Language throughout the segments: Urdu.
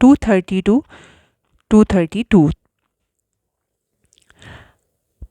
232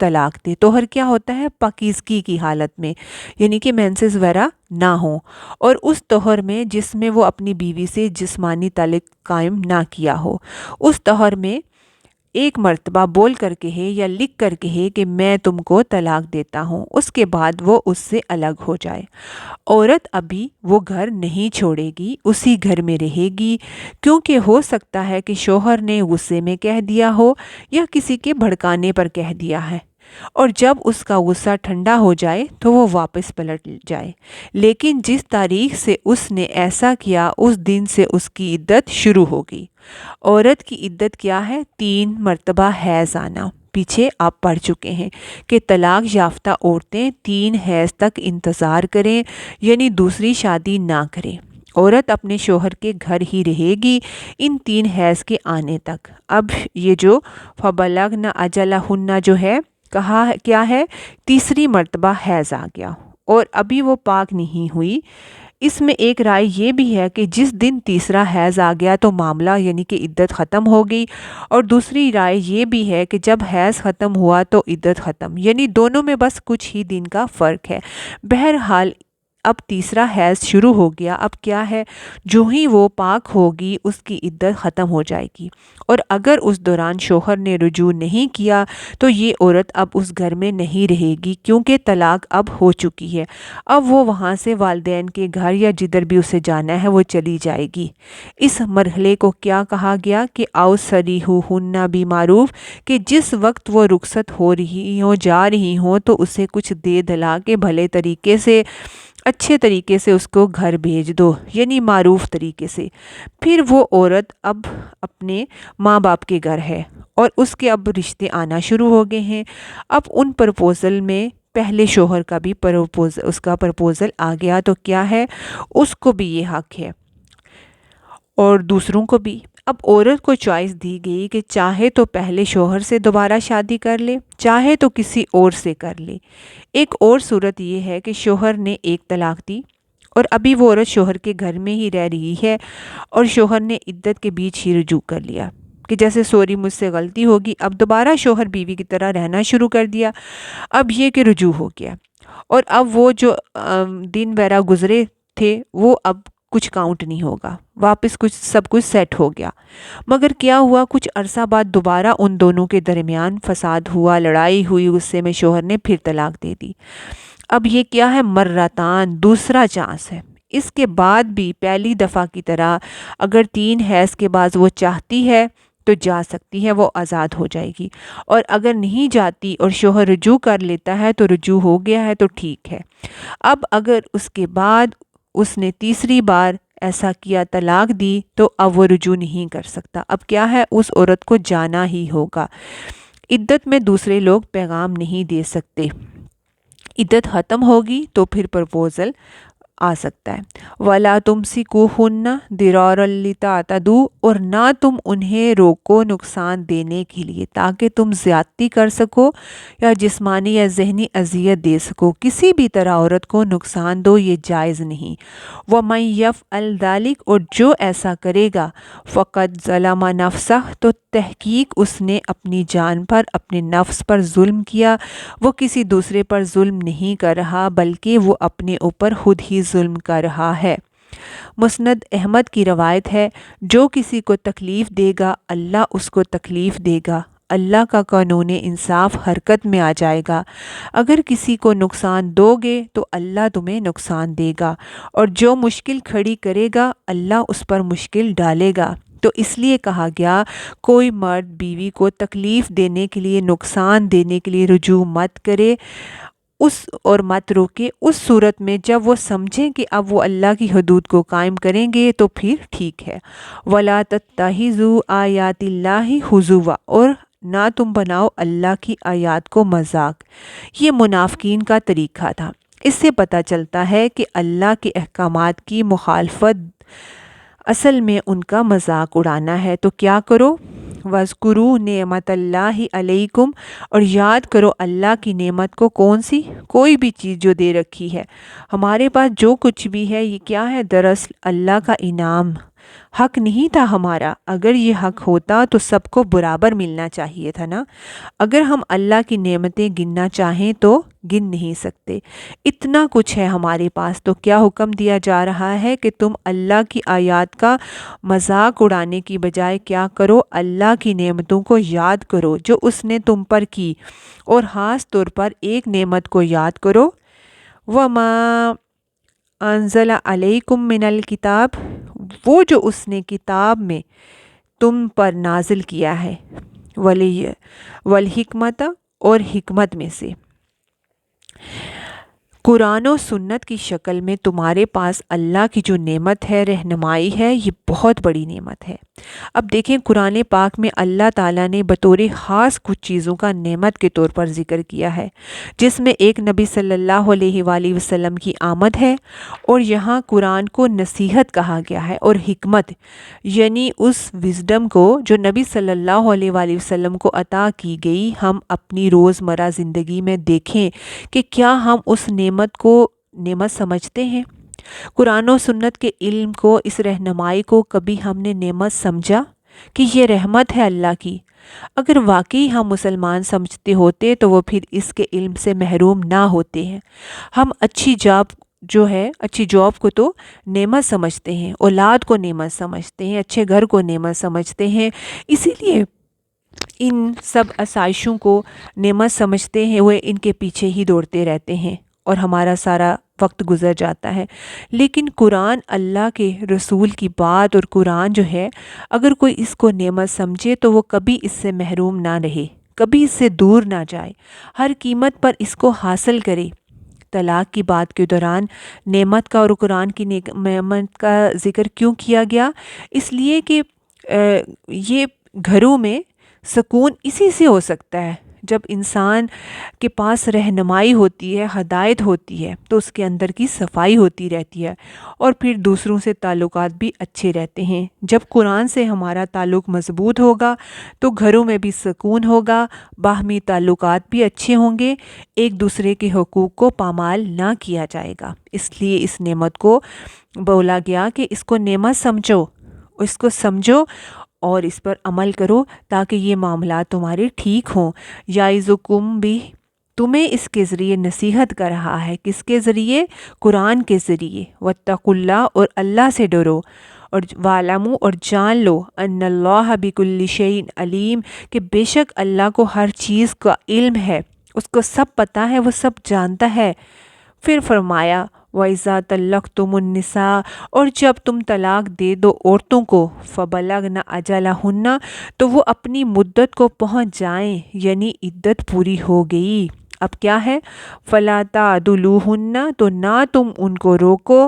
طلاق دے۔ طہر کیا ہوتا ہے؟ پاکیزگی کی حالت میں، یعنی کہ مینسز وغیرہ نہ ہوں، اور اس طہر میں جس میں وہ اپنی بیوی سے جسمانی تعلق قائم نہ کیا ہو، اس طہر میں ایک مرتبہ بول کر کہے یا لکھ کر کہے کہ میں تم کو طلاق دیتا ہوں، اس کے بعد وہ اس سے الگ ہو جائے۔ عورت ابھی وہ گھر نہیں چھوڑے گی، اسی گھر میں رہے گی، کیونکہ ہو سکتا ہے کہ شوہر نے غصے میں کہہ دیا ہو یا کسی کے بھڑکانے پر کہہ دیا ہے، اور جب اس کا غصہ ٹھنڈا ہو جائے تو وہ واپس پلٹ جائے، لیکن جس تاریخ سے اس نے ایسا کیا اس دن سے اس کی عدت شروع ہوگی۔ عورت کی عدت کیا ہے؟ 3 مرتبہ حیض آنا۔ پیچھے آپ پڑھ چکے ہیں کہ طلاق یافتہ عورتیں 3 حیض تک انتظار کریں، یعنی دوسری شادی نہ کریں۔ عورت اپنے شوہر کے گھر ہی رہے گی ان 3 حیض کے آنے تک۔ اب یہ جو فَبَلَغْنَ أَجَلَهُنَّ جو ہے، کہا کیا ہے؟ تیسری مرتبہ حیض آ گیا اور ابھی وہ پاک نہیں ہوئی۔ اس میں ایک رائے یہ بھی ہے کہ جس دن تیسرا حیض آ گیا تو معاملہ یعنی کہ عدت ختم ہو گئی، اور دوسری رائے یہ بھی ہے کہ جب حیض ختم ہوا تو عدت ختم، یعنی دونوں میں بس کچھ ہی دن کا فرق ہے۔ بہرحال اب تیسرا حیض شروع ہو گیا، اب کیا ہے؟ جو ہی وہ پاک ہوگی اس کی عدت ختم ہو جائے گی، اور اگر اس دوران شوہر نے رجوع نہیں کیا تو یہ عورت اب اس گھر میں نہیں رہے گی، کیونکہ طلاق اب ہو چکی ہے۔ اب وہ وہاں سے والدین کے گھر یا جدھر بھی اسے جانا ہے وہ چلی جائے گی۔ اس مرحلے کو کیا کہا گیا کہ او سریحوہن بمعروف، کہ جس وقت وہ رخصت ہو رہی ہوں، جا رہی ہوں، تو اسے کچھ دے دلا کے بھلے طریقے سے، اچھے طریقے سے اس کو گھر بھیج دو، یعنی معروف طریقے سے۔ پھر وہ عورت اب اپنے ماں باپ کے گھر ہے اور اس کے اب رشتے آنا شروع ہو گئے ہیں۔ اب ان پرپوزل میں پہلے شوہر کا بھی اس کا پرپوزل آ گیا تو کیا ہے؟ اس کو بھی یہ حق ہے اور دوسروں کو بھی۔ اب عورت کو چوائس دی گئی کہ چاہے تو پہلے شوہر سے دوبارہ شادی کر لے، چاہے تو کسی اور سے کر لے۔ ایک اور صورت یہ ہے کہ شوہر نے ایک طلاق دی اور ابھی وہ عورت شوہر کے گھر میں ہی رہ رہی ہے، اور شوہر نے عدت کے بیچ ہی رجوع کر لیا کہ جیسے سوری مجھ سے غلطی ہوگی، اب دوبارہ شوہر بیوی کی طرح رہنا شروع کر دیا۔ اب یہ کہ رجوع ہو گیا، اور اب وہ جو دن وغیرہ گزرے تھے وہ اب کچھ کاؤنٹ نہیں ہوگا، واپس سب کچھ سیٹ ہو گیا۔ مگر کیا ہوا؟ کچھ عرصہ بعد دوبارہ ان دونوں کے درمیان فساد ہوا، لڑائی ہوئی، غصے میں شوہر نے پھر طلاق دے دی۔ اب یہ کیا ہے؟ مرتان، دوسرا چانس ہے۔ اس کے بعد بھی پہلی دفعہ کی طرح اگر 3 حیض کے بعد وہ چاہتی ہے تو جا سکتی ہے، وہ آزاد ہو جائے گی، اور اگر نہیں جاتی اور شوہر رجوع کر لیتا ہے تو رجوع ہو گیا ہے تو ٹھیک ہے۔ اب اگر اس کے بعد اس نے تیسری بار ایسا کیا، طلاق دی، تو اب وہ رجوع نہیں کر سکتا۔ اب کیا ہے؟ اس عورت کو جانا ہی ہوگا۔ عدت میں دوسرے لوگ پیغام نہیں دے سکتے۔ عدت ختم ہوگی تو پھر پرپوزل آ سکتا ہے۔ وَلَا تُمْسِكُوهُنَّ ضِرَارًا لِتَعْتَدُوا، اور نہ تم انہیں روکو نقصان دینے کے لیے تاکہ تم زیادتی کر سکو یا جسمانی یا ذہنی اذیت دے سکو۔ کسی بھی طرح عورت کو نقصان دو، یہ جائز نہیں۔ وَمَن يَفْعَلْ ذَلِكَ، اور جو ایسا کرے گا، فَقَدْ ظَلَمَ نَفْسَهُ، تو تحقیق اس نے اپنی جان پر، اپنے نفس پر ظلم کیا۔ وہ کسی دوسرے پر ظلم نہیں کر رہا بلکہ وہ اپنے اوپر خود ہی ظلم کر رہا ہے۔ مسند احمد کی روایت ہے، جو کسی کو تکلیف دے گا اللہ اس کو تکلیف دے گا، اللہ کا قانون انصاف حرکت میں آ جائے گا۔ اگر کسی کو نقصان دو گے تو اللہ تمہیں نقصان دے گا، اور جو مشکل کھڑی کرے گا اللہ اس پر مشکل ڈالے گا۔ تو اس لیے کہا گیا کوئی مرد بیوی کو تکلیف دینے کے لیے، نقصان دینے کے لیے رجوع مت کرے اور مت روکے اس صورت میں جب وہ سمجھیں کہ اب وہ اللہ کی حدود کو قائم کریں گے تو پھر ٹھیک ہے۔ وَلَا تَتَّخِذُوا آیَاتِ اللَّهِ ہُزُوًا، اور نہ تم بناؤ اللہ کی آیات کو مذاق۔ یہ منافقین کا طریقہ تھا۔ اس سے پتہ چلتا ہے کہ اللہ کے احکامات کی مخالفت اصل میں ان کا مذاق اڑانا ہے۔ تو کیا کرو؟ وَاذْكُرُوا نِعْمَتَ اللَّهِ عَلَيْكُمْ، اور یاد کرو اللہ کی نعمت کو۔ کون سی؟ کوئی بھی چیز جو دے رکھی ہے ہمارے پاس، جو کچھ بھی ہے یہ کیا ہے؟ دراصل اللہ کا انعام حق نہیں تھا ہمارا، اگر یہ حق ہوتا تو سب کو برابر ملنا چاہیے تھا نا۔ اگر ہم اللہ کی نعمتیں گننا چاہیں تو گن نہیں سکتے، اتنا کچھ ہے ہمارے پاس، تو کیا حکم دیا جا رہا ہے کہ تم اللہ کی آیات کا مذاق اڑانے کی بجائے کیا کرو، اللہ کی نعمتوں کو یاد کرو جو اس نے تم پر کی، اور خاص طور پر ایک نعمت کو یاد کرو، وَمَا انزل علیکم من الکتاب، وہ جو اس نے کتاب میں تم پر نازل کیا ہے، والحکمت، اور حکمت میں سے، قرآن و سنت کی شکل میں تمہارے پاس اللہ کی جو نعمت ہے، رہنمائی ہے، یہ بہت بڑی نعمت ہے۔ اب دیکھیں قرآن پاک میں اللہ تعالیٰ نے بطور خاص کچھ چیزوں کا نعمت کے طور پر ذکر کیا ہے، جس میں ایک نبی صلی اللہ علیہ وآلہ وسلم کی آمد ہے، اور یہاں قرآن کو نصیحت کہا گیا ہے، اور حکمت یعنی اس وزڈم کو جو نبی صلی اللہ علیہ وآلہ وسلم کو عطا کی گئی، ہم اپنی روزمرہ زندگی میں دیکھیں کہ کیا ہم اس نعمت کو نعمت سمجھتے ہیں؟ قرآن و سنت کے علم کو، اس رہنمائی کو کبھی ہم نے نعمت سمجھا کہ یہ رحمت ہے اللہ کی؟ اگر واقعی ہم مسلمان سمجھتے ہوتے تو وہ پھر اس کے علم سے محروم نہ ہوتے ہیں۔ ہم اچھی جاب کو تو نعمت سمجھتے ہیں، اولاد کو نعمت سمجھتے ہیں، اچھے گھر کو نعمت سمجھتے ہیں، اسی لیے ان سب آسائشوں کو نعمت سمجھتے ہیں ہوئے ان کے پیچھے ہی دوڑتے رہتے ہیں، اور ہمارا سارا وقت گزر جاتا ہے۔ لیکن قرآن، اللہ کے رسول کی بات، اور قرآن جو ہے، اگر کوئی اس کو نعمت سمجھے تو وہ کبھی اس سے محروم نہ رہے، کبھی اس سے دور نہ جائے، ہر قیمت پر اس کو حاصل کرے۔ طلاق کی بات کے دوران نعمت کا اور قرآن کی نعمت کا ذکر کیوں کیا گیا؟ اس لیے کہ یہ گھروں میں سکون اسی سے ہو سکتا ہے جب انسان کے پاس رہنمائی ہوتی ہے، ہدایت ہوتی ہے، تو اس کے اندر کی صفائی ہوتی رہتی ہے، اور پھر دوسروں سے تعلقات بھی اچھے رہتے ہیں۔ جب قرآن سے ہمارا تعلق مضبوط ہوگا تو گھروں میں بھی سکون ہوگا، باہمی تعلقات بھی اچھے ہوں گے، ایک دوسرے کے حقوق کو پامال نہ کیا جائے گا۔ اس لیے اس نعمت کو بولا گیا کہ اس کو نعمت سمجھو، اس کو سمجھو اور اس پر عمل کرو تاکہ یہ معاملات تمہارے ٹھیک ہوں۔ یعظکم بھی، تمہیں اس کے ذریعے نصیحت کر رہا ہے، کس کے ذریعے؟ قرآن کے ذریعے۔ واتقوا اللہ، اور اللہ سے ڈرو، اور وَاعْلَمُوا، اور جان لو، ان اللہ بکل شیء علیم، کہ بے شک اللہ کو ہر چیز کا علم ہے، اس کو سب پتہ ہے، وہ سب جانتا ہے۔ پھر فرمایا وَإِذَا طَلَّقْتُمُ النِّسَاءَ، اور جب تم طلاق دے دو عورتوں کو، فَبَلَغْنَ أَجَلَهُنَّ، تو وہ اپنی مدت کو پہنچ جائیں، یعنی عدت پوری ہو گئی۔ اب کیا ہے؟ فَلَا تَعْضُلُوهُنَّ، تو نہ تم ان کو روکو،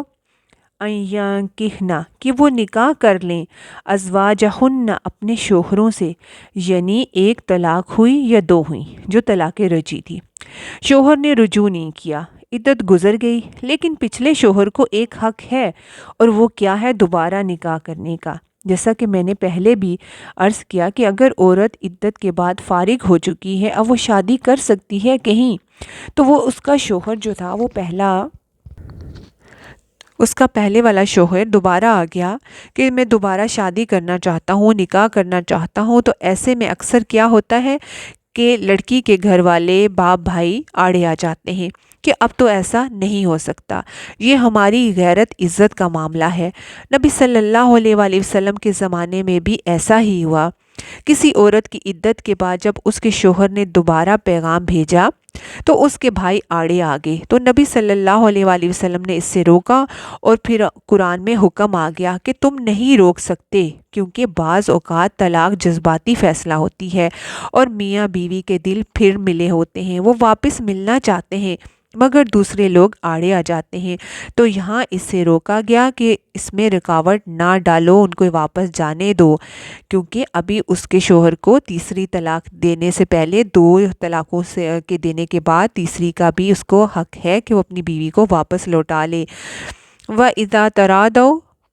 أَن يَنكِحْنَ، کہ وہ نکاح کر لیں، أَزْوَاجَهُنَّ، اپنے شوہروں سے، یعنی ایک طلاق ہوئی یا دو ہوئیں، جو طلاق رجعی تھی، شوہر نے رجوع نہیں کیا، عدت گزر گئی، لیکن پچھلے شوہر کو ایک حق ہے، اور وہ کیا ہے؟ دوبارہ نکاح کرنے کا۔ جیسا کہ میں نے پہلے بھی عرض کیا کہ اگر عورت عدت کے بعد فارغ ہو چکی ہے، اب وہ شادی کر سکتی ہے کہیں، تو وہ اس کا شوہر جو تھا، وہ اس کا پہلے والا شوہر دوبارہ آ گیا کہ میں دوبارہ شادی کرنا چاہتا ہوں، نکاح کرنا چاہتا ہوں، تو ایسے میں اکثر کیا ہوتا ہے کہ لڑکی کے گھر والے، باپ بھائی آڑے آ جاتے ہیں کہ اب تو ایسا نہیں ہو سکتا، یہ ہماری غیرت عزت کا معاملہ ہے۔ نبی صلی اللہ علیہ وآلہ وسلم کے زمانے میں بھی ایسا ہی ہوا۔ کسی عورت کی عدت کے بعد جب اس کے شوہر نے دوبارہ پیغام بھیجا تو اس کے بھائی آڑے آ گئے، تو نبی صلی اللہ علیہ وآلہ وسلم نے اس سے روکا، اور پھر قرآن میں حکم آ گیا کہ تم نہیں روک سکتے، کیونکہ بعض اوقات طلاق جذباتی فیصلہ ہوتی ہے، اور میاں بیوی کے دل پھر ملے ہوتے ہیں، وہ واپس ملنا چاہتے ہیں، مگر دوسرے لوگ آڑے آ جاتے ہیں، تو یہاں اس سے روکا گیا کہ اس میں رکاوٹ نہ ڈالو، ان کو واپس جانے دو، کیونکہ ابھی اس کے شوہر کو تیسری طلاق دینے سے پہلے، دو طلاقوں کے دینے کے بعد تیسری کا بھی اس کو حق ہے کہ وہ اپنی بیوی کو واپس لوٹا لے۔ وَإِذَا تَرَادَوْا،